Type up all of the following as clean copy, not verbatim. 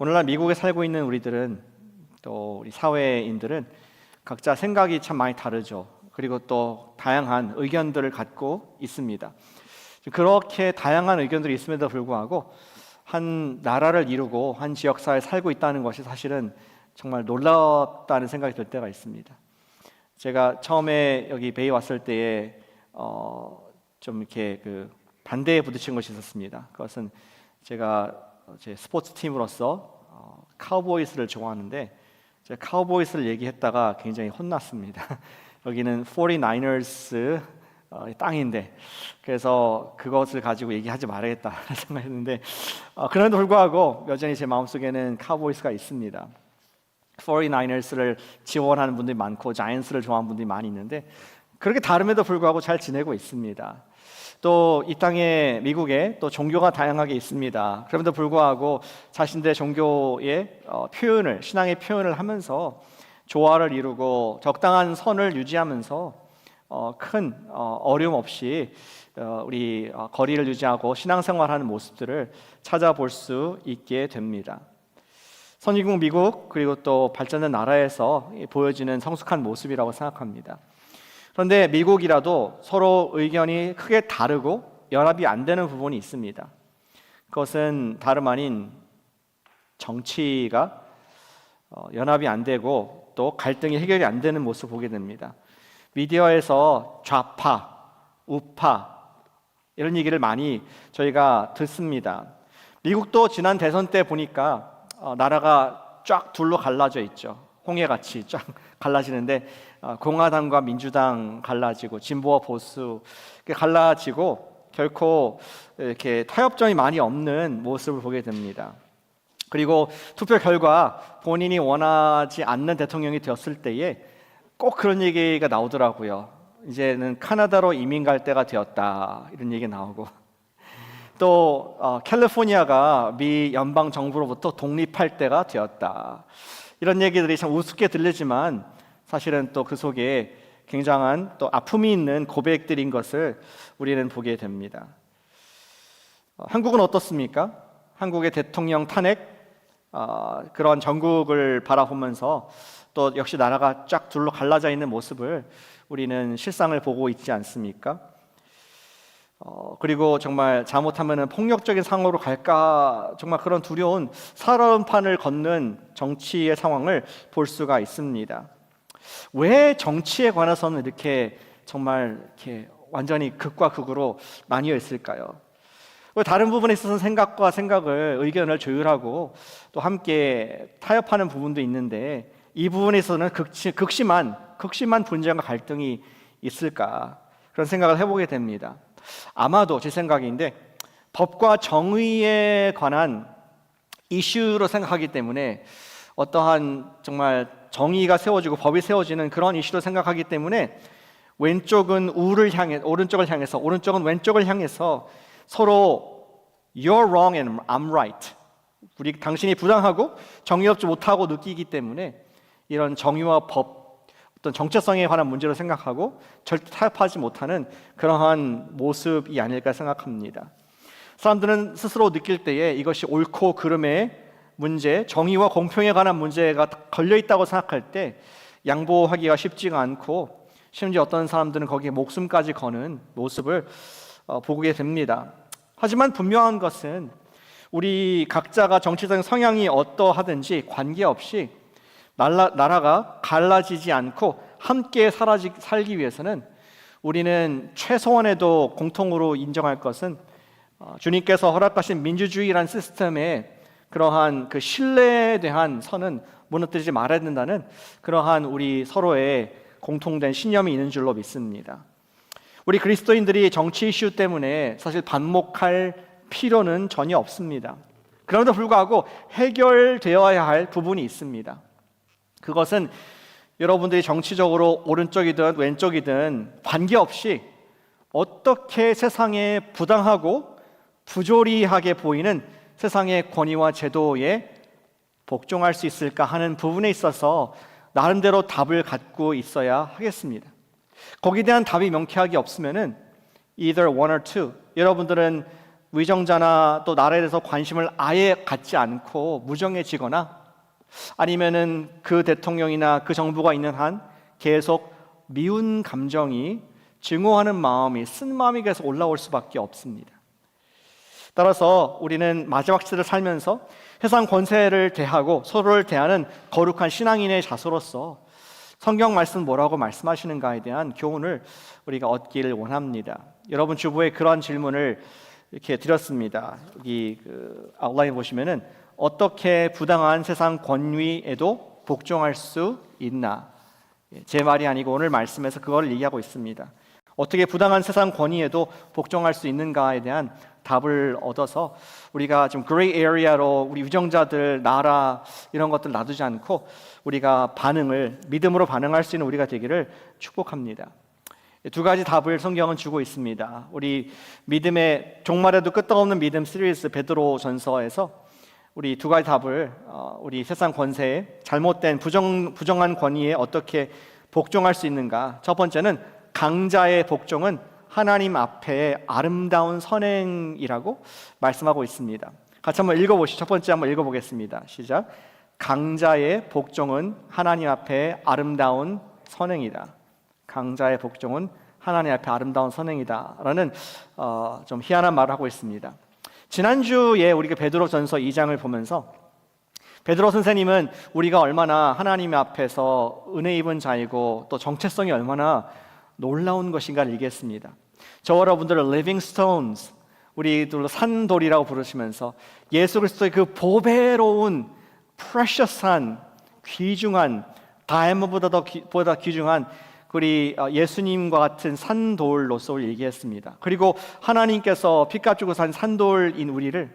오늘날 미국에 살고 있는 우리들은 또 우리 사회인들은 각자 생각이 참 많이 다르죠. 그리고 또 다양한 의견들을 갖고 있습니다. 그렇게 다양한 의견들이 있음에도 불구하고 한 나라를 이루고 한 지역사회에 살고 있다는 것이 사실은 정말 놀랍다는 생각이 들 때가 있습니다. 제가 처음에 여기 베이 왔을 때에 좀 이렇게 반대에 부딪힌 것이 있었습니다. 그것은 제가 제 스포츠 팀으로서 카우보이스를 좋아하는데 제가 카우보이스를 얘기했다가 굉장히 혼났습니다. 여기는 49ers 땅인데 그래서 그것을 가지고 얘기하지 말아야겠다 생각했는데 그럼에도 불구하고 여전히 제 마음속에는 카우보이스가 있습니다. 49ers를 지원하는 분들이 많고 자이언츠를 좋아하는 분들이 많이 있는데 그렇게 다름에도 불구하고 잘 지내고 있습니다. 또 이 땅에 미국에 또 종교가 다양하게 있습니다. 그럼에도 불구하고 자신들의 종교의 표현을 신앙의 표현을 하면서 조화를 이루고 적당한 선을 유지하면서 큰 어려움 없이 우리 거리를 유지하고 신앙생활하는 모습들을 찾아볼 수 있게 됩니다. 선진국 미국 그리고 또 발전된 나라에서 보여지는 성숙한 모습이라고 생각합니다. 그런데 미국이라도 서로 의견이 크게 다르고 연합이 안 되는 부분이 있습니다. 그것은 다름 아닌 정치가 연합이 안 되고 또 갈등이 해결이 안 되는 모습을 보게 됩니다. 미디어에서 좌파, 우파 이런 얘기를 많이 저희가 듣습니다. 미국도 지난 대선 때 보니까 나라가 쫙 둘로 갈라져 있죠. 홍해같이 쫙 갈라지는데 공화당과 민주당 갈라지고 진보와 보수 갈라지고 결코 이렇게 타협점이 많이 없는 모습을 보게 됩니다. 그리고 투표 결과 본인이 원하지 않는 대통령이 되었을 때에 꼭 그런 얘기가 나오더라고요. 이제는 카나다로 이민 갈 때가 되었다 이런 얘기 나오고 또 캘리포니아가 미 연방 정부로부터 독립할 때가 되었다 이런 얘기들이 참 우습게 들리지만 사실은 또 그 속에 굉장한 또 아픔이 있는 고백들인 것을 우리는 보게 됩니다. 한국은 어떻습니까? 한국의 대통령 탄핵 그런 전국을 바라보면서 또 역시 나라가 쫙 둘로 갈라져 있는 모습을 우리는 실상을 보고 있지 않습니까? 그리고 정말 잘못하면 폭력적인 상황으로 갈까 정말 그런 두려운 살얼음판을 걷는 정치의 상황을 볼 수가 있습니다. 왜 정치에 관해서는 이렇게 정말 이렇게 완전히 극과 극으로 나뉘어 있을까요? 다른 부분에 있어서는 생각과 생각을 의견을 조율하고 또 함께 타협하는 부분도 있는데 이 부분에 있어서는 극심한 분쟁과 갈등이 있을까 그런 생각을 해보게 됩니다. 아마도 제 생각인데 법과 정의에 관한 이슈로 생각하기 때문에 어떠한 정말 정의가 세워지고 법이 세워지는 그런 이슈로 생각하기 때문에 왼쪽은 우를 향해 오른쪽을 향해서 오른쪽은 왼쪽을 향해서 서로 You're wrong and I'm right 당신이 부당하고 정의롭지 못하고 느끼기 때문에 이런 정의와 법 어떤 정체성에 관한 문제로 생각하고 절대 타협하지 못하는 그러한 모습이 아닐까 생각합니다. 사람들은 스스로 느낄 때에 이것이 옳고 그름의 문제, 정의와 공평에 관한 문제가 걸려있다고 생각할 때 양보하기가 쉽지가 않고 심지어 어떤 사람들은 거기에 목숨까지 거는 모습을 보게 됩니다. 하지만 분명한 것은 우리 각자가 정치적 성향이 어떠하든지 관계없이 나라가 갈라지지 않고 함께 살기 위해서는 우리는 최소한에도 공통으로 인정할 것은 주님께서 허락하신 민주주의라는 시스템의 그러한 그 신뢰에 대한 선은 무너뜨리지 말아야 된다는 그러한 우리 서로의 공통된 신념이 있는 줄로 믿습니다. 우리 그리스도인들이 정치 이슈 때문에 사실 반목할 필요는 전혀 없습니다. 그럼에도 불구하고 해결되어야 할 부분이 있습니다. 그것은 여러분들이 정치적으로 오른쪽이든 왼쪽이든 관계없이 어떻게 세상에 부당하고 부조리하게 보이는 세상의 권위와 제도에 복종할 수 있을까 하는 부분에 있어서 나름대로 답을 갖고 있어야 하겠습니다. 거기에 대한 답이 명쾌하게 없으면은 either one or two 여러분들은 위정자나 또 나라에 대해서 관심을 아예 갖지 않고 무정해지거나 아니면은 그 대통령이나 그 정부가 있는 한 계속 미운 감정이 증오하는 마음이 쓴 마음이 계속 올라올 수밖에 없습니다. 따라서 우리는 마지막 시대를 살면서 세상 권세를 대하고 서로를 대하는 거룩한 신앙인의 자세로서 성경 말씀 뭐라고 말씀하시는가에 대한 교훈을 우리가 얻기를 원합니다. 여러분 주보에 그런 질문을 이렇게 드렸습니다. 여기 아웃라인 보시면은 어떻게 부당한 세상 권위에도 복종할 수 있나? 제 말이 아니고 오늘 말씀에서 그거를 얘기하고 있습니다. 어떻게 부당한 세상 권위에도 복종할 수 있는가에 대한 답을 얻어서 우리가 좀 그레이 에리아로 우리 유정자들, 나라 이런 것들 놔두지 않고 우리가 믿음으로 반응할 수 있는 우리가 되기를 축복합니다. 두 가지 답을 성경은 주고 있습니다. 우리 믿음의 종말에도 끄떡없는 믿음 시리즈 베드로전서에서 우리 두 가지 답을 우리 세상 권세에 잘못된 부정한 권위에 어떻게 복종할 수 있는가. 첫 번째는 강자의 복종은 하나님 앞에 아름다운 선행이라고 말씀하고 있습니다. 같이 한번 읽어보시죠. 첫 번째 한번 읽어보겠습니다. 시작. 강자의 복종은 하나님 앞에 아름다운 선행이다. 강자의 복종은 하나님 앞에 아름다운 선행이다 라는 좀 희한한 말을 하고 있습니다. 지난주에 우리가 베드로전서 2장을 보면서 베드로 선생님은 우리가 얼마나 하나님 앞에서 은혜 입은 자이고 또 정체성이 얼마나 놀라운 것인가를 얘기했습니다. 저와 여러분들을 living stones, 우리들로 산돌이라고 부르시면서 예수 그리스도의 그 보배로운 precious한 귀중한 다이아몬드보다 귀중한 우리 예수님과 같은 산돌로서 얘기했습니다. 그리고 하나님께서 피값 주고 산 산돌인 우리를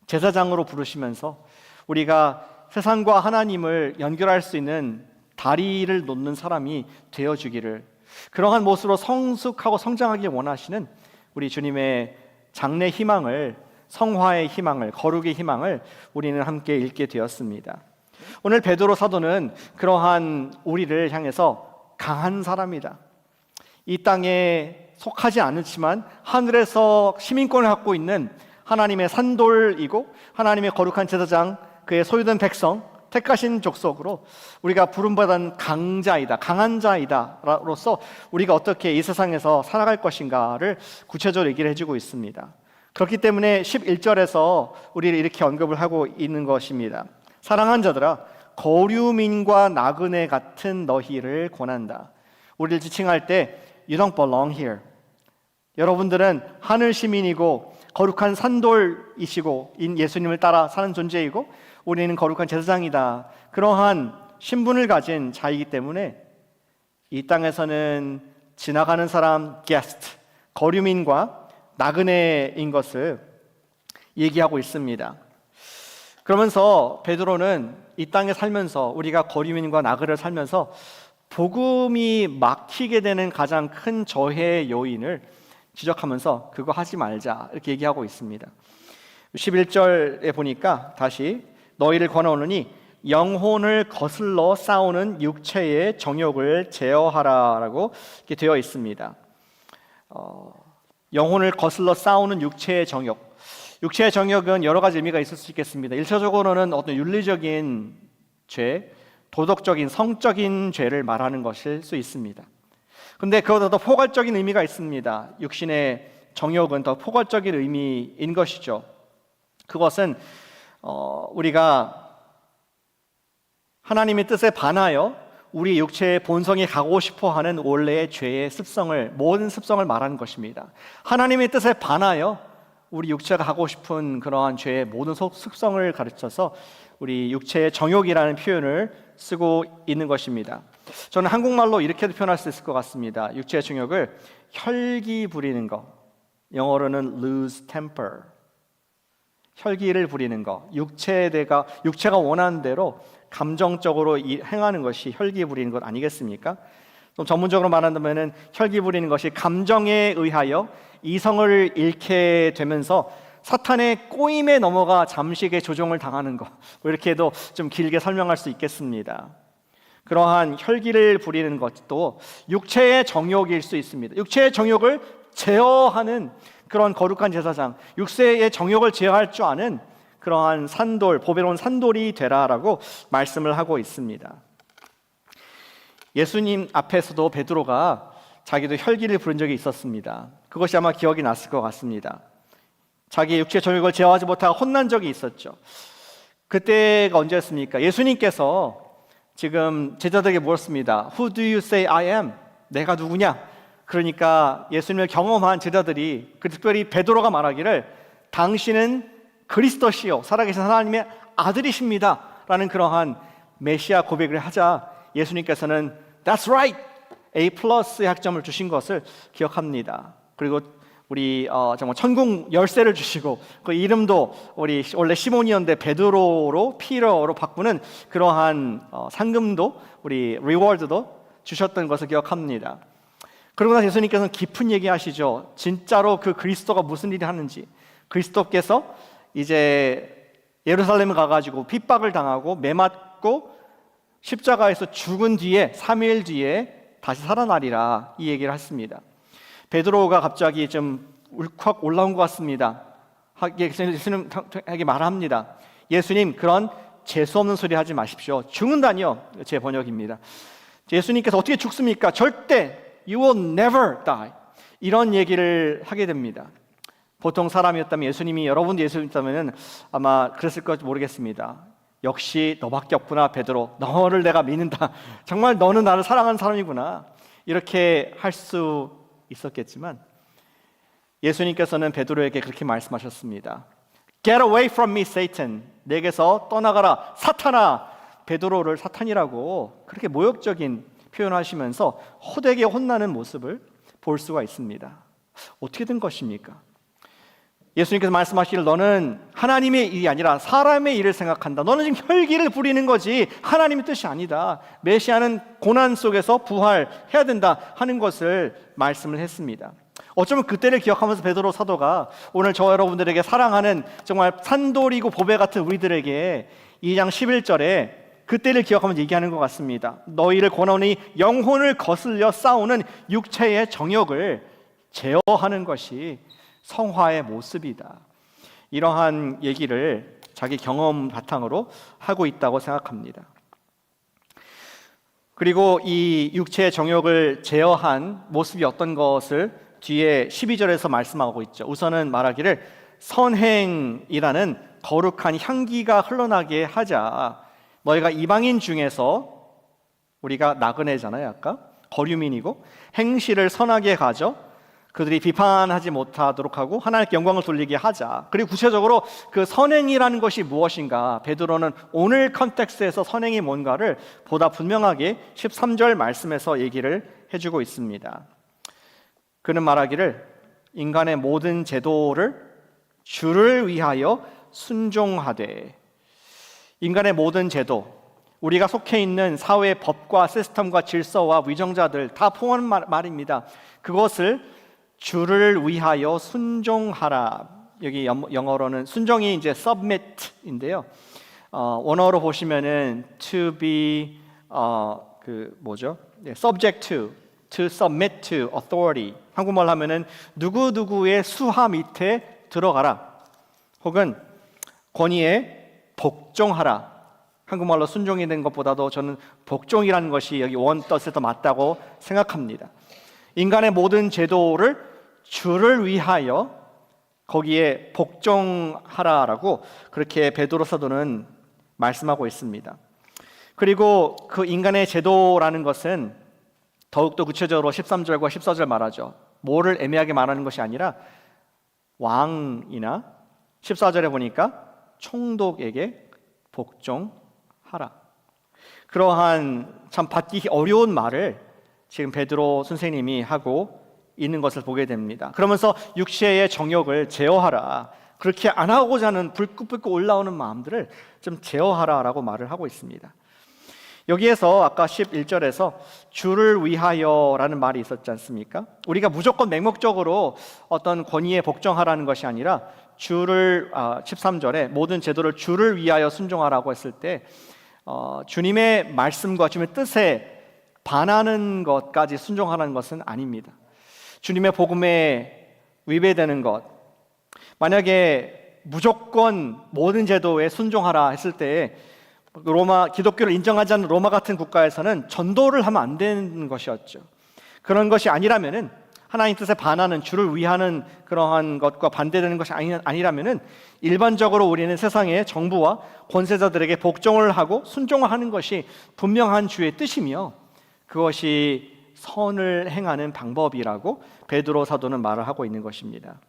제사장으로 부르시면서 우리가 세상과 하나님을 연결할 수 있는 다리를 놓는 사람이 되어주기를, 그러한 모습으로 성숙하고 성장하길 원하시는 우리 주님의 장래 희망을, 성화의 희망을, 거룩의 희망을 우리는 함께 읽게 되었습니다. 오늘 베드로 사도는 그러한 우리를 향해서 강한 사람이다, 이 땅에 속하지 않지만 하늘에서 시민권을 갖고 있는 하나님의 산돌이고 하나님의 거룩한 제사장, 그의 소유된 백성, 택하신 족속으로 우리가 부름받은 강자이다, 강한 자이다 로서 우리가 어떻게 이 세상에서 살아갈 것인가를 구체적으로 얘기를 해주고 있습니다. 그렇기 때문에 11절에서 우리를 이렇게 언급을 하고 있는 것입니다. 사랑하는 자들아, 거류민과 나그네 같은 너희를 권한다. 우리를 지칭할 때 You don't belong here. 여러분들은 하늘 시민이고 거룩한 산돌이시고 예수님을 따라 사는 존재이고 우리는 거룩한 제사장이다. 그러한 신분을 가진 자이기 때문에 이 땅에서는 지나가는 사람, 게스트, 거류민과 나그네인 것을 얘기하고 있습니다. 그러면서 베드로는 이 땅에 살면서 우리가 거류민과 나그네를 살면서 복음이 막히게 되는 가장 큰 저해 요인을 지적하면서 그거 하지 말자 이렇게 얘기하고 있습니다. 11절에 보니까 다시 너희를 권하오노니 영혼을 거슬러 싸우는 육체의 정욕을 제어하라라고 이렇게 되어 있습니다. 영혼을 거슬러 싸우는 육체의 정욕. 육체의 정욕은 여러 가지 의미가 있을 수 있겠습니다. 일차적으로는 어떤 윤리적인 죄, 도덕적인, 성적인 죄를 말하는 것일 수 있습니다. 그런데 그보다 더 포괄적인 의미가 있습니다. 육신의 정욕은 더 포괄적인 의미인 것이죠. 그것은 우리가 하나님의 뜻에 반하여 우리 육체의 본성이 가고 싶어하는 원래의 죄의 습성을, 모든 습성을 말하는 것입니다. 하나님의 뜻에 반하여 우리 육체가 하고 싶은 그러한 죄의 모든 습성을 가르쳐서 우리 육체의 정욕이라는 표현을 쓰고 있는 것입니다. 저는 한국말로 이렇게도 표현할 수 있을 것 같습니다. 육체의 정욕을 혈기 부리는 것, 영어로는 lose temper, 혈기를 부리는 것, 육체가 원하는 대로 감정적으로 행하는 것이 혈기 부리는 것 아니겠습니까? 좀 전문적으로 말한다면 혈기 부리는 것이 감정에 의하여 이성을 잃게 되면서 사탄의 꼬임에 넘어가 잠식의 조종을 당하는 것, 이렇게도 좀 길게 설명할 수 있겠습니다. 그러한 혈기를 부리는 것도 육체의 정욕일 수 있습니다. 육체의 정욕을 제어하는 그런 거룩한 제사장, 육세의 정욕을 제어할 줄 아는 그러한 산돌, 보배로운 산돌이 되라라고 말씀을 하고 있습니다. 예수님 앞에서도 베드로가 자기도 혈기를 부른 적이 있었습니다. 그것이 아마 기억이 났을 것 같습니다. 자기 육체 정욕을 제어하지 못하고 혼난 적이 있었죠. 그때가 언제였습니까? 예수님께서 지금 제자들에게 물었습니다. Who do you say I am? 내가 누구냐? 그러니까 예수님을 경험한 제자들이, 특별히 베드로가 말하기를 당신은 그리스도시요 살아계신 하나님의 아들이십니다 라는 그러한 메시아 고백을 하자 예수님께서는 That's right! A+의 학점을 주신 것을 기억합니다. 그리고 우리 정말 천국 열쇠를 주시고 그 이름도 우리 원래 시몬이었는데 베드로로 피러로 바꾸는 그러한 상금도 우리 리워드도 주셨던 것을 기억합니다. 그러고 나서 예수님께서는 깊은 얘기하시죠. 진짜로 그 그리스도가 무슨 일을 하는지. 그리스도께서 이제 예루살렘에 가가지고 핍박을 당하고 매맞고 십자가에서 죽은 뒤에 3일 뒤에 다시 살아나리라 이 얘기를 했습니다. 베드로가 갑자기 좀 울컥 올라온 것 같습니다. 예수님에게 말합니다. 예수님 그런 재수없는 소리 하지 마십시오. 죽는다니요. 제 번역입니다. 예수님께서 어떻게 죽습니까? 절대 You will never die. 이런 얘기를 하게 됩니다. 보통 사람이었다면 예수님이 여러분도 예수님이었다면 아마 그랬을 것 모르겠습니다. 역시 너밖에 없구나 베드로. 너를 내가 믿는다. 정말 너는 나를 사랑하는 사람이구나. 이렇게 할 수 있었겠지만 예수님께서는 베드로에게 그렇게 말씀하셨습니다. Get away from me, Satan. 내게서 떠나가라, 사탄아. 베드로를 사탄이라고 그렇게 모욕적인 표현하시면서 호되게 혼나는 모습을 볼 수가 있습니다. 어떻게 된 것입니까? 예수님께서 말씀하시길 너는 하나님의 일이 아니라 사람의 일을 생각한다. 너는 지금 혈기를 부리는 거지 하나님의 뜻이 아니다. 메시아는 고난 속에서 부활해야 된다 하는 것을 말씀을 했습니다. 어쩌면 그때를 기억하면서 베드로 사도가 오늘 저 여러분들에게 사랑하는 정말 산돌이고 보배 같은 우리들에게 2장 11절에 그때를 기억하면서 얘기하는 것 같습니다. 너희를 권하노니 영혼을 거슬려 싸우는 육체의 정욕을 제어하는 것이 성화의 모습이다. 이러한 얘기를 자기 경험 바탕으로 하고 있다고 생각합니다. 그리고 이 육체의 정욕을 제어한 모습이 어떤 것을 뒤에 12절에서 말씀하고 있죠. 우선은 말하기를 선행이라는 거룩한 향기가 흘러나게 하자. 너희가 이방인 중에서 우리가 나그네잖아요. 아까 거류민이고 행실을 선하게 가져 그들이 비판하지 못하도록 하고 하나님께 영광을 돌리게 하자. 그리고 구체적으로 그 선행이라는 것이 무엇인가? 베드로는 오늘 컨텍스트에서 선행이 뭔가를 보다 분명하게 13절 말씀에서 얘기를 해주고 있습니다. 그는 말하기를 인간의 모든 제도를 주를 위하여 순종하되. 인간의 모든 제도, 우리가 속해 있는 사회의 법과 시스템과 질서와 위정자들 다 포함한 말입니다. 그것을 주를 위하여 순종하라. 여기 영어로는 순종이 이제 submit인데요. 원어로 보시면은 to be subject to submit to authority. 한국말 하면은 누구누구의 수하 밑에 들어가라. 혹은 권위에 복종하라. 한국말로 순종이 된 것보다도 저는 복종이라는 것이 여기 원뜻에 더 맞다고 생각합니다. 인간의 모든 제도를 주를 위하여 거기에 복종하라라고 그렇게 베드로 사도는 말씀하고 있습니다. 그리고 그 인간의 제도라는 것은 더욱더 구체적으로 13절과 14절 말하죠. 뭐를 애매하게 말하는 것이 아니라 왕이나 14절에 보니까 총독에게 복종하라. 그러한 참 받기 어려운 말을 지금 베드로 선생님이 하고 있는 것을 보게 됩니다. 그러면서 육체의 정욕을 제어하라. 그렇게 안 하고자 하는 불끈불끈 올라오는 마음들을 좀 제어하라라고 말을 하고 있습니다. 여기에서 아까 11절에서 주를 위하여라는 말이 있었지 않습니까? 우리가 무조건 맹목적으로 어떤 권위에 복종하라는 것이 아니라 주를 13절에 모든 제도를 주를 위하여 순종하라고 했을 때 주님의 말씀과 주님의 뜻에 반하는 것까지 순종하라는 것은 아닙니다. 주님의 복음에 위배되는 것, 만약에 무조건 모든 제도에 순종하라 했을 때 로마, 기독교를 인정하지 않는 로마 같은 국가에서는 전도를 하면 안 되는 것이었죠. 그런 것이 아니라면은, 하나님 뜻에 반하는, 주를 위하는 그러한 것과 반대되는 것이 아니라면은 일반적으로 우리는 세상의 정부와 권세자들에게 복종을 하고 순종을 하는 것이 분명한 주의 뜻이며 그것이 선을 행하는 방법이라고 베드로 사도는 말을 하고 있는 것입니다.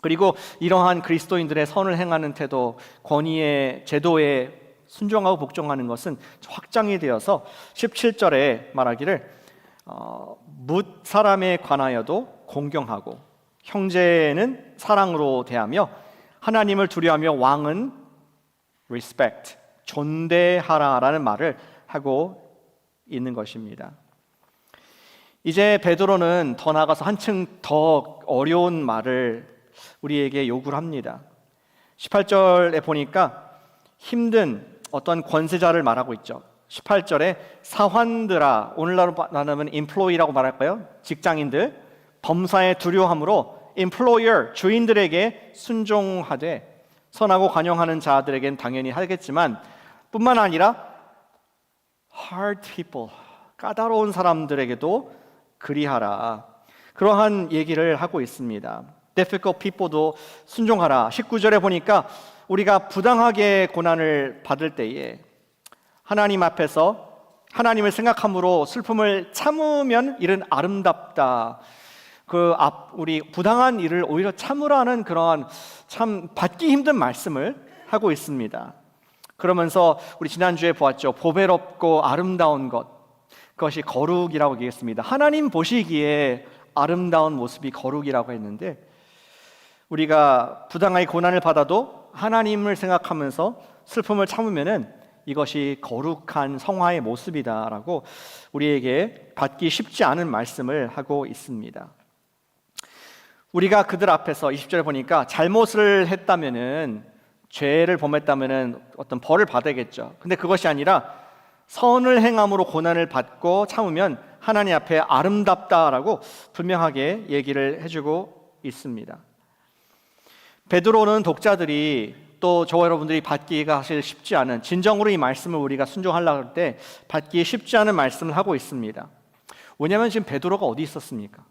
그리고 이러한 그리스도인들의 선을 행하는 태도, 권위의 제도에 순종하고 복종하는 것은 확장이 되어서 17절에 말하기를 뭇 사람에 관하여도 공경하고 형제는 사랑으로 대하며 하나님을 두려워하며 왕은 respect, 존대하라라는 말을 하고 있는 것입니다. 이제 베드로는 더 나아가서 한층 더 어려운 말을 우리에게 요구를 합니다. 18절에 보니까 힘든 어떤 권세자를 말하고 있죠. 18절에 사환들아, 오늘날로 말하면 employee라고 말할까요? 직장인들, 범사에 두려워함으로 employer, 주인들에게 순종하되 선하고 관용하는 자들에겐 당연히 하겠지만 뿐만 아니라 hard people, 까다로운 사람들에게도 그리하라. 그러한 얘기를 하고 있습니다. difficult people도 순종하라. 19절에 보니까 우리가 부당하게 고난을 받을 때에 하나님 앞에서 하나님을 생각함으로 슬픔을 참으면 이는 아름답다. 우리 부당한 일을 오히려 참으라는 그러한 참 받기 힘든 말씀을 하고 있습니다. 그러면서 우리 지난주에 보았죠. 보배롭고 아름다운 것, 그것이 거룩이라고 얘기했습니다. 하나님 보시기에 아름다운 모습이 거룩이라고 했는데 우리가 부당하게 고난을 받아도 하나님을 생각하면서 슬픔을 참으면은 이것이 거룩한 성화의 모습이다라고 우리에게 받기 쉽지 않은 말씀을 하고 있습니다. 우리가 그들 앞에서 20절에 보니까 잘못을 했다면은, 죄를 범했다면은 어떤 벌을 받아야겠죠. 근데 그것이 아니라 선을 행함으로 고난을 받고 참으면 하나님 앞에 아름답다라고 분명하게 얘기를 해주고 있습니다. 베드로는 독자들이 또 저와 여러분들이 받기가 사실 쉽지 않은, 진정으로 이 말씀을 우리가 순종하려고 할 때 받기 쉽지 않은 말씀을 하고 있습니다. 왜냐하면 지금 베드로가 어디 있었습니까?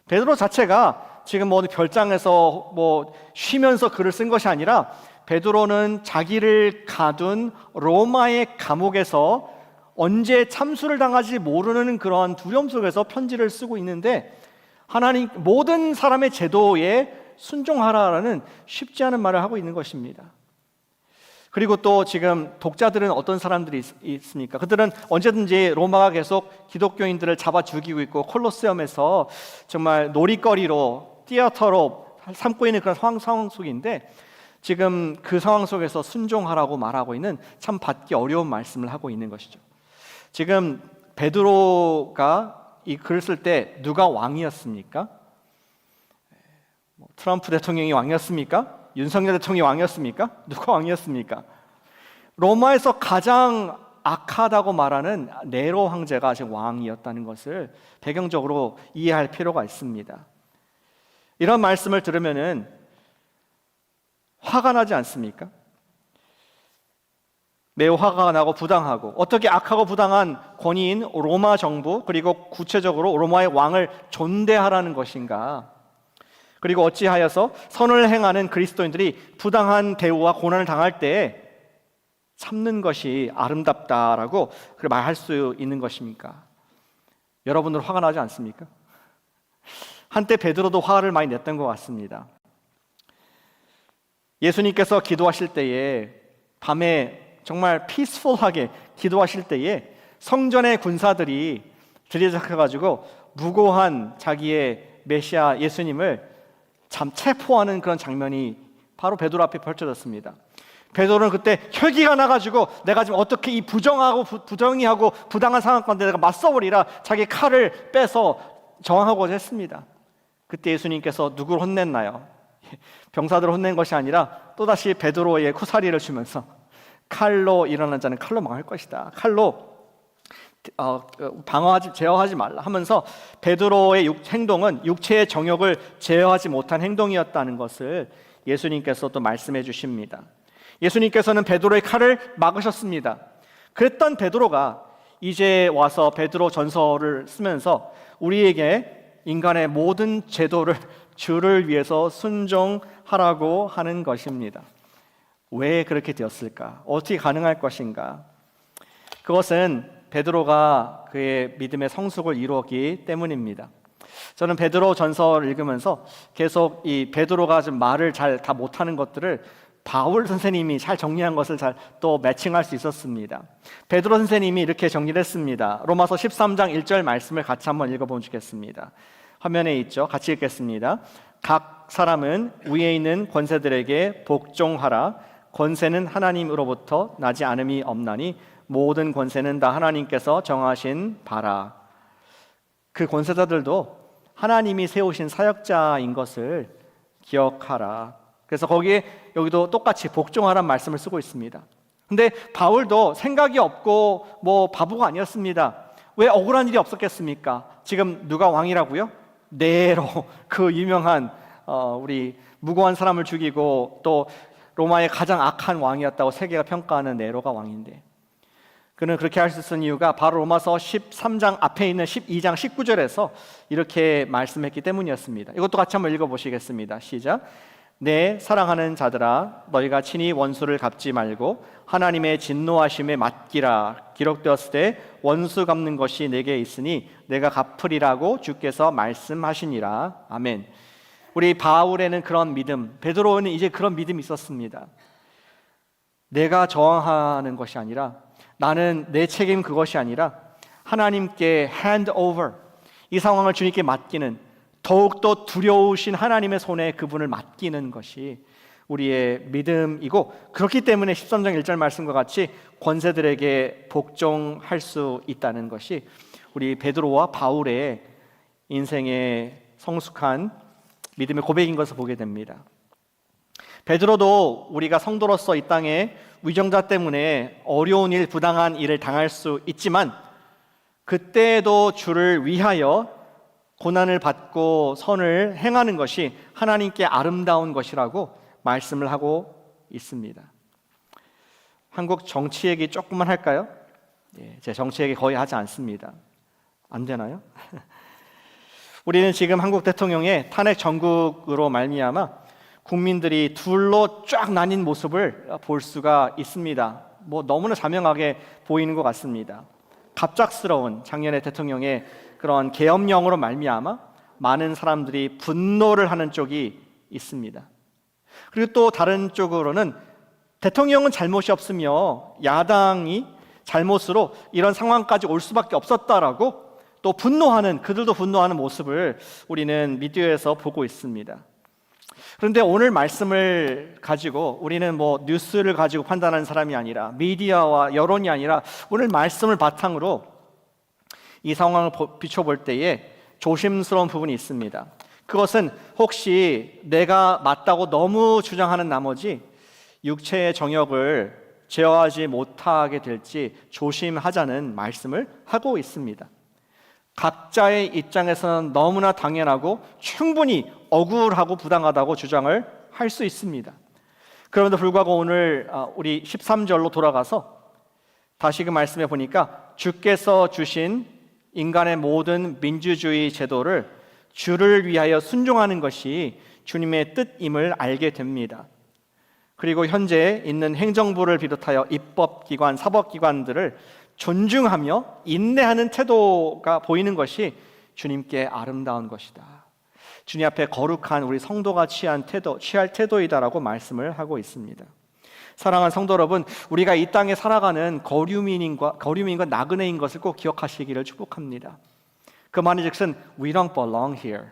베드로 자체가 지금 뭐 별장에서 뭐 쉬면서 글을 쓴 것이 아니라 베드로는 자기를 가둔 로마의 감옥에서 언제 참수를 당할지 모르는 그러한 두려움 속에서 편지를 쓰고 있는데 하나님 모든 사람의 제도에 순종하라라는 쉽지 않은 말을 하고 있는 것입니다. 그리고 또 지금 독자들은 어떤 사람들이 있습니까? 그들은 언제든지 로마가 계속 기독교인들을 잡아 죽이고 있고 콜로세움에서 정말 놀이거리로, 티어터로 삼고 있는 그런 상황 속인데 지금 그 상황 속에서 순종하라고 말하고 있는 참 받기 어려운 말씀을 하고 있는 것이죠. 지금 베드로가 이 글을 쓸 때 누가 왕이었습니까? 트럼프 대통령이 왕이었습니까? 윤석열 대통령이 왕이었습니까? 누가 왕이었습니까? 로마에서 가장 악하다고 말하는 네로 황제가 지금 왕이었다는 것을 배경적으로 이해할 필요가 있습니다. 이런 말씀을 들으면은 화가 나지 않습니까? 매우 화가 나고 부당하고, 어떻게 악하고 부당한 권위인 로마 정부, 그리고 구체적으로 로마의 왕을 존대하라는 것인가? 그리고 어찌하여서 선을 행하는 그리스도인들이 부당한 대우와 고난을 당할 때 참는 것이 아름답다라고 말할 수 있는 것입니까? 여러분들 화가 나지 않습니까? 한때 베드로도 화를 많이 냈던 것 같습니다. 예수님께서 기도하실 때에 밤에 정말 피스풀하게 기도하실 때에 성전의 군사들이 들이닥쳐가지고 무고한 자기의 메시아 예수님을 체포하는 그런 장면이 바로 베드로 앞에 펼쳐졌습니다. 베드로는 그때 혈기가 나가지고 내가 지금 어떻게 이 부정의하고 부당한 상황 가운데 내가 맞서버리라 자기 칼을 빼서 저항하고자 했습니다. 그때 예수님께서 누구를 혼냈나요? 병사들을 혼낸 것이 아니라 또다시 베드로의 쿠사리를 주면서 칼로 일어난 자는 칼로 망할 것이다. 칼로 제어하지 말라 하면서 베드로의 행동은 육체의 정욕을 제어하지 못한 행동이었다는 것을 예수님께서 또 말씀해 주십니다. 예수님께서는 베드로의 칼을 막으셨습니다. 그랬던 베드로가 이제 와서 베드로 전서를 쓰면서 우리에게 인간의 모든 제도를 주를 위해서 순종하라고 하는 것입니다. 왜 그렇게 되었을까? 어떻게 가능할 것인가? 그것은 베드로가 그의 믿음의 성숙을 이루었기 때문입니다. 저는 베드로 전서를 읽으면서 계속 이 베드로가 좀 말을 잘 다 못하는 것들을 바울 선생님이 잘 정리한 것을 잘 또 매칭할 수 있었습니다. 베드로 선생님이 이렇게 정리를 했습니다. 로마서 13장 1절 말씀을 같이 한번 읽어보면 좋겠습니다. 화면에 있죠. 같이 읽겠습니다. 각 사람은 위에 있는 권세들에게 복종하라. 권세는 하나님으로부터 나지 않음이 없나니 모든 권세는 다 하나님께서 정하신 바라. 그 권세자들도 하나님이 세우신 사역자인 것을 기억하라. 그래서 거기에 여기도 똑같이 복종하라는 말씀을 쓰고 있습니다. 근데 바울도 생각이 없고 뭐 바보가 아니었습니다. 왜 억울한 일이 없었겠습니까? 지금 누가 왕이라고요? 네로, 그 유명한 우리 무고한 사람을 죽이고 또 로마의 가장 악한 왕이었다고 세계가 평가하는 네로가 왕인데, 그는 그렇게 할 수 있는 이유가 바로 로마서 13장 앞에 있는 12장 19절에서 이렇게 말씀했기 때문이었습니다. 이것도 같이 한번 읽어보시겠습니다. 시작. 내 사랑하는 자들아, 너희가 친히 원수를 갚지 말고 하나님의 진노하심에 맡기라. 기록되었을 때 원수 갚는 것이 내게 있으니 내가 갚으리라고 주께서 말씀하시니라. 아멘. 우리 바울에는 그런 믿음, 베드로는 이제 그런 믿음이 있었습니다. 내가 저항하는 것이 아니라, 나는 내 책임 그것이 아니라 하나님께 hand over, 이 상황을 주님께 맡기는, 더욱더 두려우신 하나님의 손에 그분을 맡기는 것이 우리의 믿음이고, 그렇기 때문에 13장 1절 말씀과 같이 권세들에게 복종할 수 있다는 것이 우리 베드로와 바울의 인생의 성숙한 믿음의 고백인 것을 보게 됩니다. 베드로도 우리가 성도로서 이 땅에 위정자 때문에 어려운 일, 부당한 일을 당할 수 있지만 그때도 주를 위하여 고난을 받고 선을 행하는 것이 하나님께 아름다운 것이라고 말씀을 하고 있습니다. 한국 정치 얘기 조금만 할까요? 제 정치 얘기 거의 하지 않습니다. 안 되나요? 우리는 지금 한국 대통령의 탄핵 정국으로 말미암아 국민들이 둘로 쫙 나뉜 모습을 볼 수가 있습니다. 너무나 자명하게 보이는 것 같습니다. 갑작스러운 작년의 대통령의 그런 계엄령으로 말미암아 많은 사람들이 분노를 하는 쪽이 있습니다. 그리고 또 다른 쪽으로는 대통령은 잘못이 없으며 야당이 잘못으로 이런 상황까지 올 수밖에 없었다라고 또 그들도 분노하는 모습을 우리는 미디어에서 보고 있습니다. 그런데 오늘 말씀을 가지고 우리는 뉴스를 가지고 판단하는 사람이 아니라, 미디어와 여론이 아니라 오늘 말씀을 바탕으로 이 상황을 비춰볼 때에 조심스러운 부분이 있습니다. 그것은 혹시 내가 맞다고 너무 주장하는 나머지 육체의 정욕을 제어하지 못하게 될지 조심하자는 말씀을 하고 있습니다. 각자의 입장에서는 너무나 당연하고 충분히 억울하고 부당하다고 주장을 할 수 있습니다. 그럼에도 불구하고 오늘 우리 13절로 돌아가서 다시 그 말씀해 보니까 주께서 주신 인간의 모든 민주주의 제도를 주를 위하여 순종하는 것이 주님의 뜻임을 알게 됩니다. 그리고 현재 있는 행정부를 비롯하여 입법기관, 사법기관들을 존중하며 인내하는 태도가 보이는 것이 주님께 아름다운 것이다. 주님 앞에 거룩한 우리 성도가 취할 태도이다라고 말씀을 하고 있습니다. 사랑하는 성도 여러분, 우리가 이 땅에 살아가는 거류민과 나그네인 것을 꼭 기억하시기를 축복합니다. 그 말인즉슨 we don't belong here.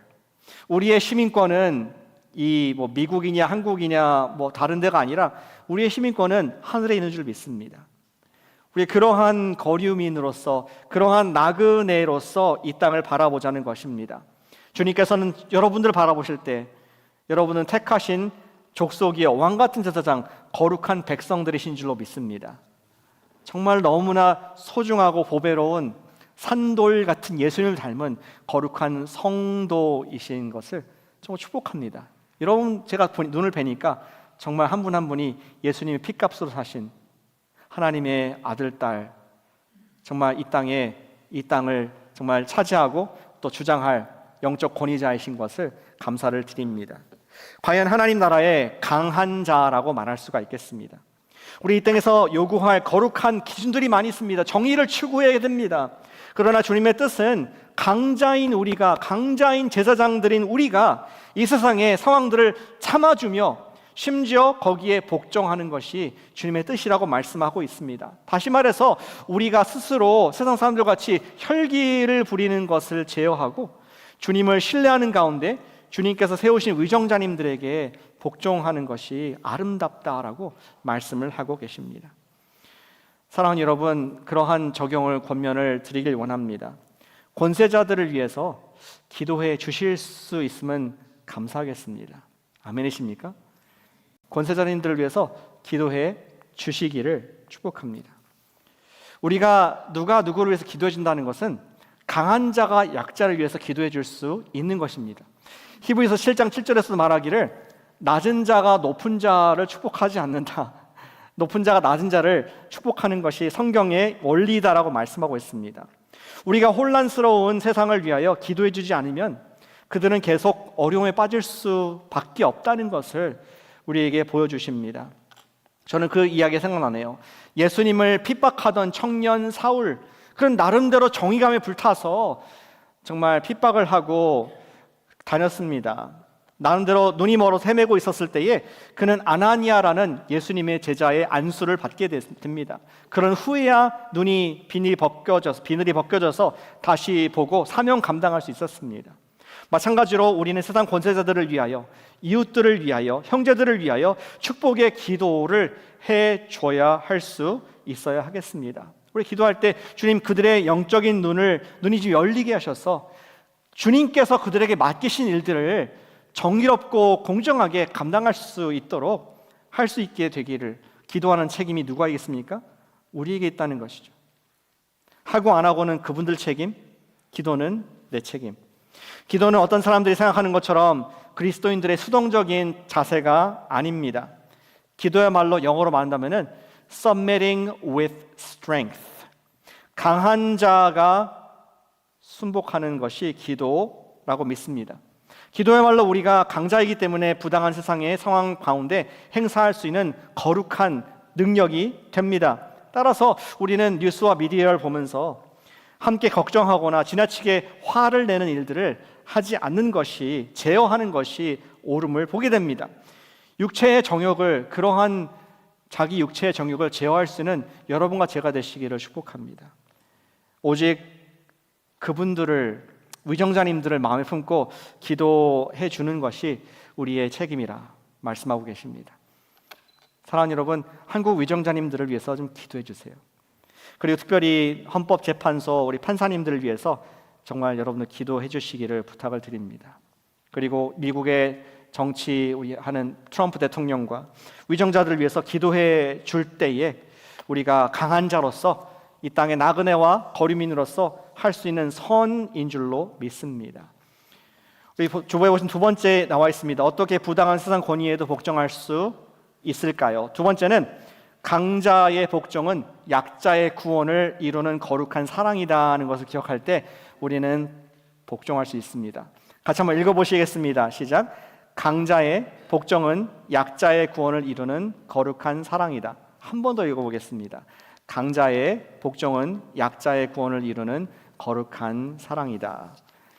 우리의 시민권은 미국이냐 한국이냐 다른 데가 아니라 우리의 시민권은 하늘에 있는 줄 믿습니다. 우리 그러한 거류민으로서, 그러한 나그네로서 이 땅을 바라보자는 것입니다. 주님께서는 여러분들을 바라보실 때 여러분은 택하신 족속이여 왕같은 제사장, 거룩한 백성들이신 줄로 믿습니다. 정말 너무나 소중하고 보배로운 산돌 같은 예수님을 닮은 거룩한 성도이신 것을 정말 축복합니다. 여러분, 제가 눈을 뵈니까 정말 한 분 한 분이 예수님의 피값으로 사신 하나님의 아들, 딸, 정말 이 땅을 정말 차지하고 또 주장할 영적 권위자이신 것을 감사를 드립니다. 과연 하나님 나라의 강한 자라고 말할 수가 있겠습니다. 우리 이 땅에서 요구할 거룩한 기준들이 많이 있습니다. 정의를 추구해야 됩니다. 그러나 주님의 뜻은 강자인 우리가, 강자인 제사장들인 우리가 이 세상의 상황들을 참아주며 심지어 거기에 복종하는 것이 주님의 뜻이라고 말씀하고 있습니다. 다시 말해서 우리가 스스로 세상 사람들 같이 혈기를 부리는 것을 제어하고 주님을 신뢰하는 가운데 주님께서 세우신 위정자님들에게 복종하는 것이 아름답다라고 말씀을 하고 계십니다. 사랑하는 여러분, 그러한 적용을 권면을 드리길 원합니다. 권세자들을 위해서 기도해 주실 수 있으면 감사하겠습니다. 아멘이십니까? 권세자님들을 위해서 기도해 주시기를 축복합니다. 우리가 누가 누구를 위해서 기도해 준다는 것은 강한 자가 약자를 위해서 기도해 줄 수 있는 것입니다. 히브리서 7장 7절에서 말하기를 낮은 자가 높은 자를 축복하지 않는다. 높은 자가 낮은 자를 축복하는 것이 성경의 원리다라고 말씀하고 있습니다. 우리가 혼란스러운 세상을 위하여 기도해 주지 않으면 그들은 계속 어려움에 빠질 수밖에 없다는 것을 우리에게 보여주십니다. 저는 그 이야기 생각나네요. 예수님을 핍박하던 청년 사울, 그런 나름대로 정의감에 불타서 정말 핍박을 하고 다녔습니다. 나름대로 눈이 멀어서 헤매고 있었을 때에 그는 아나니아라는 예수님의 제자의 안수를 받게 됩니다. 그런 후에야 비늘이 벗겨져서 다시 보고 사명 감당할 수 있었습니다. 마찬가지로 우리는 세상 권세자들을 위하여, 이웃들을 위하여, 형제들을 위하여 축복의 기도를 해줘야 할 수 있어야 하겠습니다. 우리 기도할 때 주님 그들의 영적인 눈이 좀 열리게 하셔서 주님께서 그들에게 맡기신 일들을 정의롭고 공정하게 감당할 수 있도록 할 수 있게 되기를 기도하는 책임이 누구에게있습니까? 우리에게 있다는 것이죠. 하고 안 하고는 그분들 책임, 기도는 내 책임. 기도는 어떤 사람들이 생각하는 것처럼 그리스도인들의 수동적인 자세가 아닙니다. 기도야말로 영어로 말한다면 submitting with strength, 강한 자가 순복하는 것이 기도라고 믿습니다. 기도야말로 우리가 강자이기 때문에 부당한 세상의 상황 가운데 행사할 수 있는 거룩한 능력이 됩니다. 따라서 우리는 뉴스와 미디어를 보면서 함께 걱정하거나 지나치게 화를 내는 일들을 하지 않는 것이, 제어하는 것이 옳음을 보게 됩니다. 육체의 정욕을, 그러한 자기 육체의 정욕을 제어할 수 있는 여러분과 제가 되시기를 축복합니다. 오직 그분들을, 위정자님들을 마음에 품고 기도해 주는 것이 우리의 책임이라 말씀하고 계십니다. 사랑하는 여러분, 한국 위정자님들을 위해서 좀 기도해 주세요. 그리고 특별히 헌법재판소 우리 판사님들을 위해서 정말 여러분들 기도해 주시기를 부탁을 드립니다. 그리고 미국의 정치 우리 하는 트럼프 대통령과 위정자들을 위해서 기도해 줄 때에 우리가 강한 자로서 이 땅의 나그네와 거류민으로서 할 수 있는 선인 줄로 믿습니다. 우리 주보에 보신 두 번째 나와 있습니다. 어떻게 부당한 세상 권위에도 복종할 수 있을까요? 두 번째는 강자의 복종은 약자의 구원을 이루는 거룩한 사랑이다는 것을 기억할 때 우리는 복종할 수 있습니다. 같이 한번 읽어보시겠습니다. 시작. 강자의 복종은 약자의 구원을 이루는 거룩한 사랑이다. 한 번 더 읽어보겠습니다. 강자의 복종은 약자의 구원을 이루는 거룩한 사랑이다.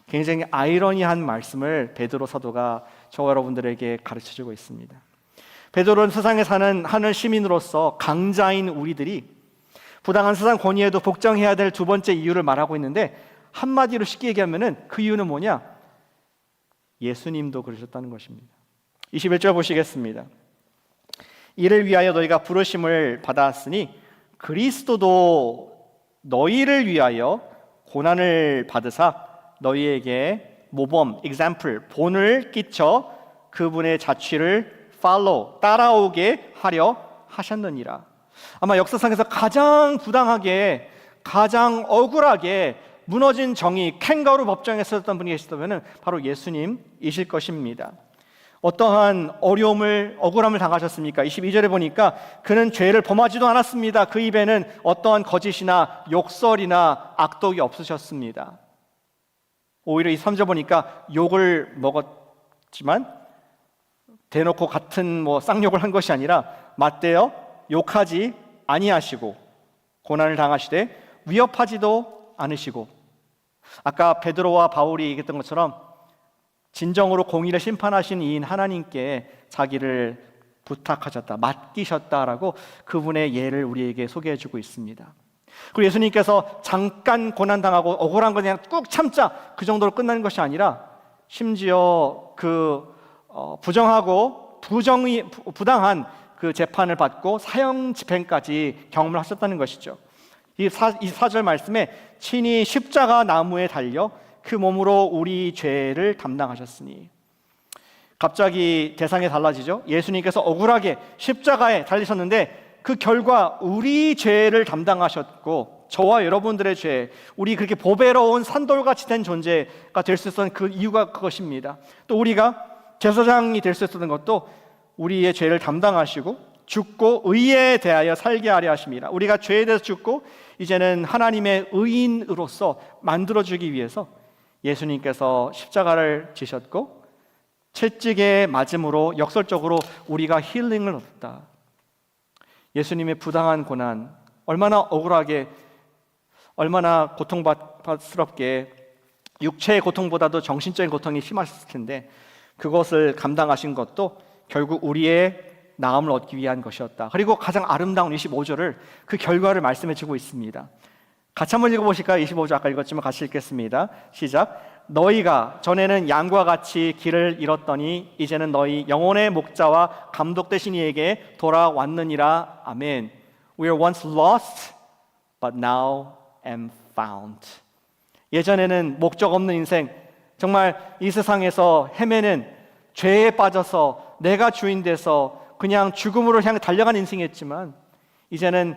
굉장히 아이러니한 말씀을 베드로 사도가 저와 여러분들에게 가르쳐주고 있습니다. 베드로는 세상에 사는 하늘 시민으로서 강자인 우리들이 부당한 세상 권위에도 복종해야 될 두 번째 이유를 말하고 있는데, 한마디로 쉽게 얘기하면 그 이유는 뭐냐? 예수님도 그러셨다는 것입니다. 21절 보시겠습니다. 이를 위하여 너희가 부르심을 받았으니 그리스도도 너희를 위하여 고난을 받으사 너희에게 모범, example, 본을 끼쳐 그분의 자취를 follow, 따라오게 하려 하셨느니라. 아마 역사상에서 가장 부당하게 가장 억울하게 무너진 정의, 캥거루 법정에 서던 분이 계시다면 바로 예수님이실 것입니다. 어떠한 억울함을 당하셨습니까? 22절에 보니까 그는 죄를 범하지도 않았습니다. 그 입에는 어떠한 거짓이나 욕설이나 악독이 없으셨습니다. 오히려 23절 보니까 욕을 먹었지만 대놓고 같은 쌍욕을 한 것이 아니라 맞대어 욕하지 아니하시고 고난을 당하시되 위협하지도 않으시고, 아까 베드로와 바울이 얘기했던 것처럼 진정으로 공의를 심판하신 이인 하나님께 자기를 부탁하셨다, 맡기셨다라고 그분의 예를 우리에게 소개해주고 있습니다. 그리고 예수님께서 잠깐 고난당하고 억울한 거 그냥 꾹 참자, 그 정도로 끝나는 것이 아니라 심지어 부정하고 부당한 그 재판을 받고 사형 집행까지 경험을 하셨다는 것이죠. 이 4절 말씀에 친히 십자가 나무에 달려 그 몸으로 우리 죄를 담당하셨으니, 갑자기 대상이 달라지죠. 예수님께서 억울하게 십자가에 달리셨는데 그 결과 우리 죄를 담당하셨고, 저와 여러분들의 죄, 우리 그렇게 보배로운 산돌같이 된 존재가 될 수 있었던 그 이유가 그것입니다. 또 우리가 제사장이 될 수 있었던 것도 우리의 죄를 담당하시고 죽고 의에 대하여 살게 하려 하십니다. 우리가 죄에 대해서 죽고 이제는 하나님의 의인으로서 만들어주기 위해서 예수님께서 십자가를 지셨고 채찍에 맞음으로 역설적으로 우리가 힐링을 얻었다. 예수님의 부당한 고난, 얼마나 억울하게, 얼마나 고통스럽게, 육체의 고통보다도 정신적인 고통이 심하셨을 텐데 그것을 감당하신 것도 결국 우리의 나음을 얻기 위한 것이었다. 그리고 가장 아름다운 25절을 그 결과를 말씀해 주고 있습니다. 같이 한번 읽어보실까요? 25절 아까 읽었지만 같이 읽겠습니다. 시작. 너희가 전에는 양과 같이 길을 잃었더니 이제는 너희 영혼의 목자와 감독 되신 이에게 돌아왔느니라. 아멘. We were once lost, but now am found. 예전에는 목적 없는 인생, 정말 이 세상에서 헤매는, 죄에 빠져서 내가 주인 돼서 그냥 죽음으로 향해 달려간 인생이었지만 이제는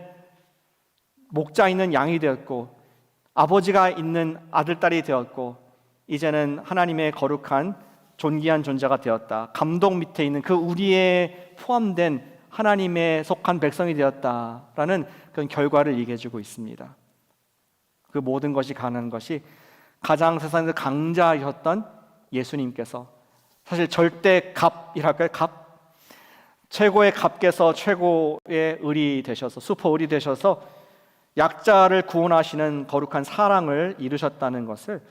목자 있는 양이 되었고 아버지가 있는 아들, 딸이 되었고 이제는 하나님의 거룩한 존귀한 존재가 되었다. 감독 밑에 있는 그 우리에 포함된 하나님의 속한 백성이 되었다라는 그런 결과를 얘기해 주고 있습니다. 그 모든 것이 가능한 것이 가장 세상에서 강자이셨던 예수님께서, 사실 절대 갑이랄까요? 최고의 갑께서 최고의 을이 되셔서, 슈퍼 을이 되셔서 약자를 구원하시는 거룩한 사랑을 이루셨다는 것을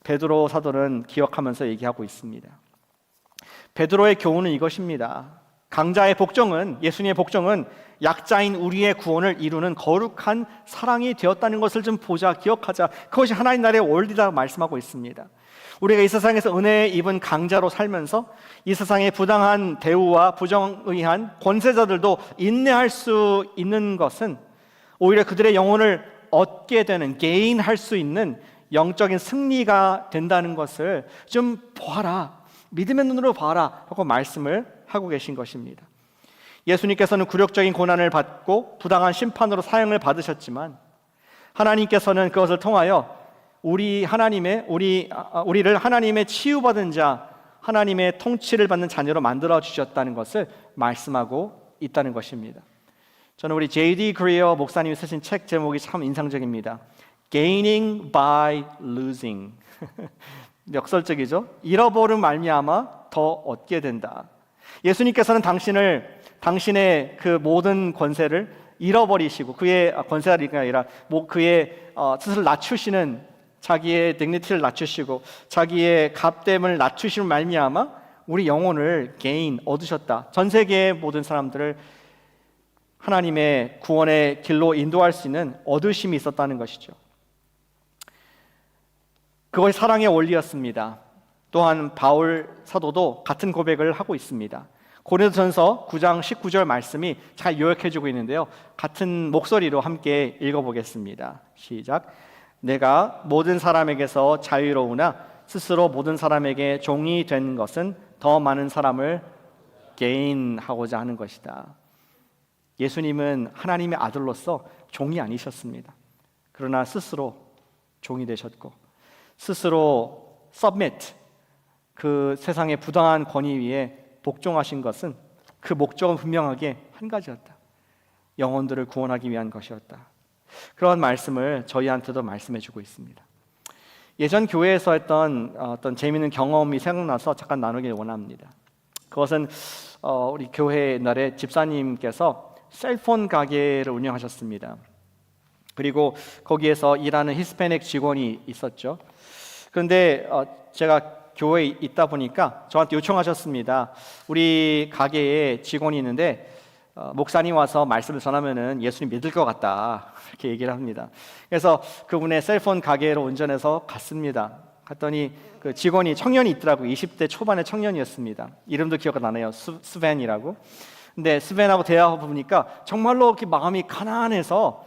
베드로 사도는 기억하면서 얘기하고 있습니다. 베드로의 교훈은 이것입니다. 강자의 복종은, 예수님의 복종은 약자인 우리의 구원을 이루는 거룩한 사랑이 되었다는 것을 좀 보자, 기억하자. 그것이 하나님 나라의 원리라고 말씀하고 있습니다. 우리가 이 세상에서 은혜에 입은 강자로 살면서 이 세상의 부당한 대우와 부정의한 권세자들도 인내할 수 있는 것은 오히려 그들의 영혼을 얻게 되는, 게인할 수 있는 영적인 승리가 된다는 것을 좀 보아라, 믿음의 눈으로 봐라 하고 말씀을 하고 계신 것입니다. 예수님께서는 굴욕적인 고난을 받고 부당한 심판으로 사형을 받으셨지만 하나님께서는 그것을 통하여 우리를 하나님의 치유받은 자, 하나님의 통치를 받는 자녀로 만들어 주셨다는 것을 말씀하고 있다는 것입니다. 저는 우리 J.D. 그리어 목사님이 쓰신 책 제목이 참 인상적입니다. Gaining by losing. 역설적이죠. 잃어버린 말미암아 더 얻게 된다. 예수님께서는 당신의 그 모든 권세를 잃어버리시고, 그의 권세가 아니라 그의 스스로 낮추시는, 자기의 dignity를 낮추시고 자기의 값됨을 낮추시는 말미암아 우리 영혼을 얻으셨다. 전 세계의 모든 사람들을 하나님의 구원의 길로 인도할 수 있는 얻으심이 있었다는 것이죠. 그것이 사랑의 원리였습니다. 또한 바울 사도도 같은 고백을 하고 있습니다. 고린도전서 9장 19절 말씀이 잘 요약해주고 있는데요, 같은 목소리로 함께 읽어보겠습니다. 시작. 내가 모든 사람에게서 자유로우나 스스로 모든 사람에게 종이 된 것은 더 많은 사람을 게인하고자 하는 것이다. 예수님은 하나님의 아들로서 종이 아니셨습니다. 그러나 스스로 종이 되셨고 스스로 submit, 그 세상의 부당한 권위 위에 복종하신 것은 그 목적은 분명하게 한 가지였다. 영혼들을 구원하기 위한 것이었다. 그런 말씀을 저희한테도 말씀해 주고 있습니다. 예전 교회에서 했던 어떤 재미있는 경험이 생각나서 잠깐 나누길 원합니다. 그것은 우리 교회 옛날에 집사님께서 셀폰 가게를 운영하셨습니다. 그리고 거기에서 일하는 히스패닉 직원이 있었죠. 그런데 제가 교회에 있다 보니까 저한테 요청하셨습니다. 우리 가게에 직원이 있는데 목사님 와서 말씀을 전하면은 예수님 믿을 것 같다, 이렇게 얘기를 합니다. 그래서 그분의 셀폰 가게로 운전해서 갔습니다. 갔더니 그 직원이 청년이 있더라고요. 20대 초반의 청년이었습니다. 이름도 기억이 나네요. 스벤이라고. 근데 스벤하고 대화해 보니까 정말로 이렇게 마음이 가난해서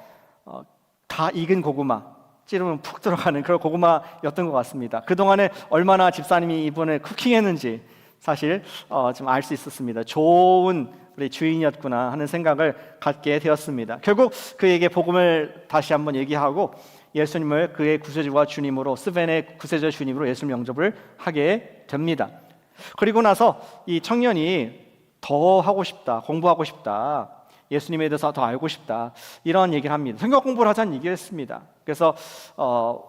다 익은 고구마, 찌르면 푹 들어가는 그런 고구마였던 것 같습니다. 그동안에 얼마나 집사님이 이분을 쿠킹했는지 사실 좀 알 수 있었습니다. 좋은 우리 주인이었구나 하는 생각을 갖게 되었습니다. 결국 그에게 복음을 다시 한번 얘기하고 예수님을 그의 구세주와 주님으로, 스벤의 구세주와 주님으로 예수님 영접을 하게 됩니다. 그리고 나서 이 청년이 더 하고 싶다, 공부하고 싶다, 예수님에 대해서 더 알고 싶다, 이런 얘기를 합니다. 성경 공부를 하자는 얘기를 했습니다. 그래서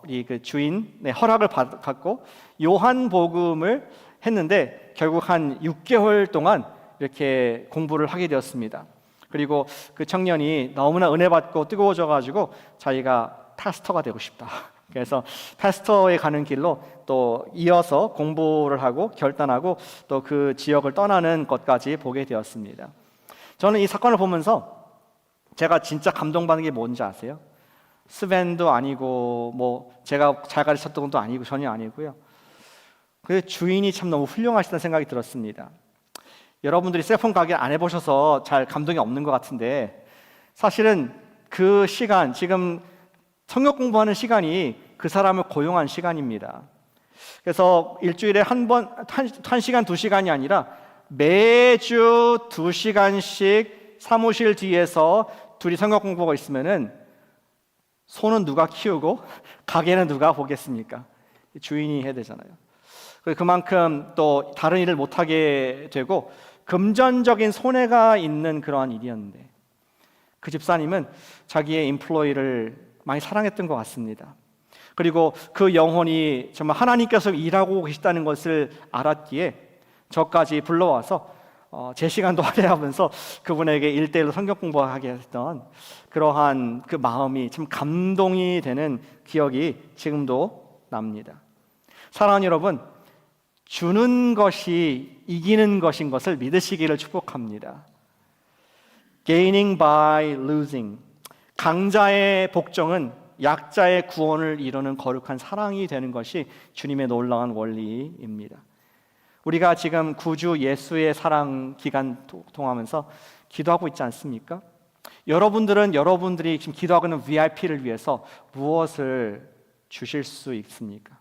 우리 그 주인의 허락을 받고 요한복음을 했는데 결국 한 6개월 동안 이렇게 공부를 하게 되었습니다. 그리고 그 청년이 너무나 은혜 받고 뜨거워져 가지고 자기가 파스터가 되고 싶다, 그래서 파스터에 가는 길로 또 이어서 공부를 하고 결단하고 또 그 지역을 떠나는 것까지 보게 되었습니다. 저는 이 사건을 보면서 제가 진짜 감동받는 게 뭔지 아세요? 스벤도 아니고 뭐 제가 잘 가르쳤던 것도 아니고 전혀 아니고요. 그 주인이 참 너무 훌륭하시다는 생각이 들었습니다. 여러분들이 셀폰 가게 안 해보셔서 잘 감동이 없는 것 같은데 사실은 그 시간, 지금 성경 공부하는 시간이 그 사람을 고용한 시간입니다. 그래서 일주일에 한 시간, 2시간이 아니라 매주 2시간씩 사무실 뒤에서 둘이 성경 공부가 있으면은 소는 누가 키우고 가게는 누가 보겠습니까? 주인이 해야 되잖아요. 그만큼 또 다른 일을 못하게 되고 금전적인 손해가 있는 그러한 일이었는데 그 집사님은 자기의 임플로이를 많이 사랑했던 것 같습니다. 그리고 그 영혼이 정말 하나님께서 일하고 계시다는 것을 알았기에 저까지 불러와서 제 시간도 할애하면서 그분에게 1:1로 성경 공부하게 했던 그러한 그 마음이 참 감동이 되는 기억이 지금도 납니다. 사랑하는 여러분, 주는 것이 이기는 것인 것을 믿으시기를 축복합니다. Gaining by losing. 강자의 복종은 약자의 구원을 이루는 거룩한 사랑이 되는 것이 주님의 놀라운 원리입니다. 우리가 지금 구주 예수의 사랑 기간 통하면서 기도하고 있지 않습니까? 여러분들이 지금 기도하고 있는 VIP를 위해서 무엇을 주실 수 있습니까?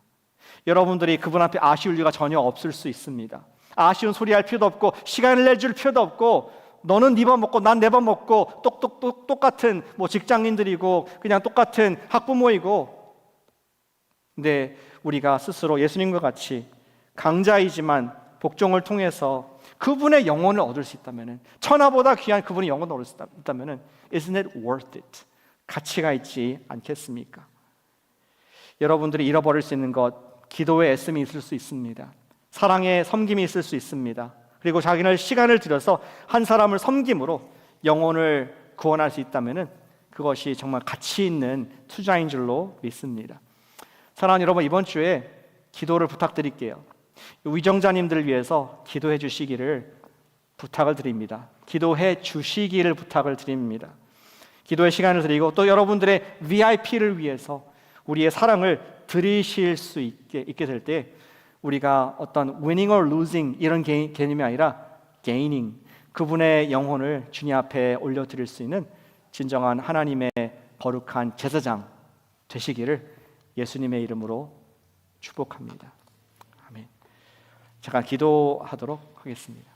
여러분들이 그분 앞에 아쉬울 이유가 전혀 없을 수 있습니다. 아쉬운 소리 할 필요도 없고 시간을 내줄 필요도 없고 너는 네 밥 먹고 난 내 밥 먹고 똑같은 뭐 직장인들이고 그냥 똑같은 학부모이고, 근데 우리가 스스로 예수님과 같이 강자이지만 복종을 통해서 그분의 영혼을 얻을 수 있다면, 천하보다 귀한 그분의 영혼을 얻을 수 있다면 Isn't it worth it? 가치가 있지 않겠습니까? 여러분들이 잃어버릴 수 있는 것, 기도의 애씀이 있을 수 있습니다. 사랑의 섬김이 있을 수 있습니다. 그리고 자기는 시간을 들여서 한 사람을 섬김으로 영혼을 구원할 수 있다면 그것이 정말 가치 있는 투자인 줄로 믿습니다. 사랑하는 여러분, 이번 주에 기도를 부탁드릴게요. 위정자님들을 위해서 기도해 주시기를 부탁을 드립니다. 기도해 주시기를 부탁을 드립니다. 기도의 시간을 드리고 또 여러분들의 VIP를 위해서 우리의 사랑을 드리실 수 있게 될 때 우리가 어떤 winning or losing 이런 개념이 아니라 gaining, 그분의 영혼을 주님 앞에 올려드릴 수 있는 진정한 하나님의 거룩한 제사장 되시기를 예수님의 이름으로 축복합니다. 아멘. 잠깐 기도하도록 하겠습니다.